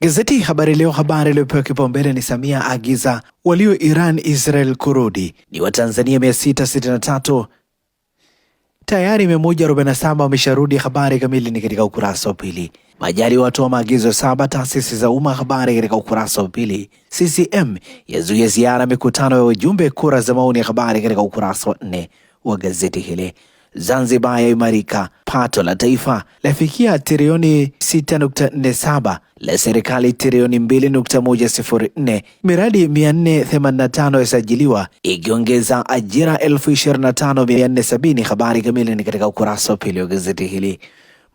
Gazeti Habari Leo, habari iliyopewa kipaumbele ni Samia agiza walio Iran Israel kurudi, ni Watanzania 663 tayari 147 wamesharudi. Habari kamili ni katika ukurasa wa pili. Majaliwa watoa maagizo 7 taasisi za umma. Habari katika ukurasa wa pili. CCM yazuia ziara mikutano ya wajumbe kura za maoni. Habari katika ukurasa wa 4 wa gazeti hili. Zanzibar yaimarika, pato la taifa lafikia trilioni 6.47, la serikali trilioni 2.104, miradi 485 yasajiliwa ikiongeza ajira 25,470. Habari kamili ni katika ukurasa wa pili wa gazeti hili.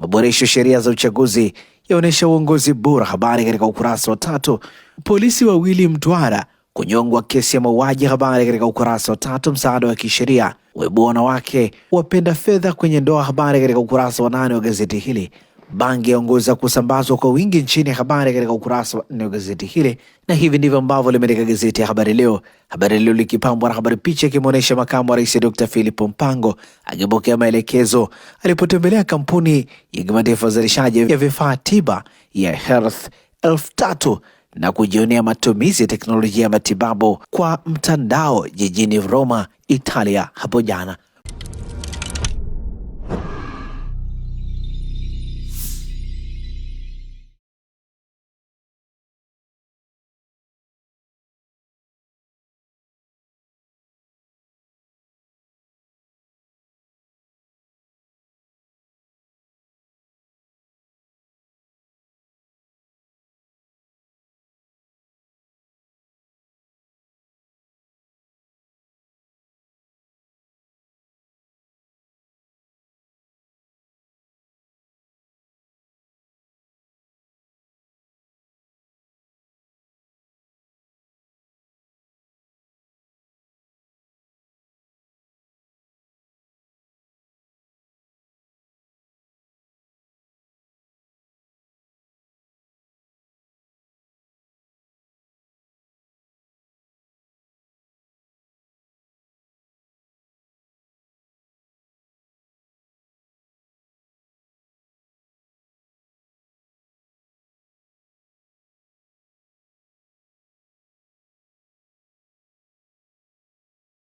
Maboresho sheria za uchaguzi yaonesha uongozi bora. Habari katika ukurasa wa 3. Polisi wawili Mtwara kunyongwa kesi ya mauaji. Habari katika ukurasa wa 3. Msaada wa kisheria waibua wanawake wapenda fedha kwenye ndoa. Habari katika ukurasa wa 8 wa gazeti hili. Bangi yaongoza kusambazwa kwa wingi nchini. Habari katika ukurasa wa 4 wa gazeti hili. Na hivi ndivyo ambavyo limeandika gazeti ya Habari Leo. Habari Leo likipambwa na habari picha ikimwonyesha makamu wa rais Dr. Philip Mpango akipokea maelekezo alipotembelea kampuni ya kimataifa ya uzalishaji ya vifaa tiba ya Health 3000 na kujionea matumizi ya teknolojia ya matibabu kwa mtandao jijini Roma, Italia hapo jana.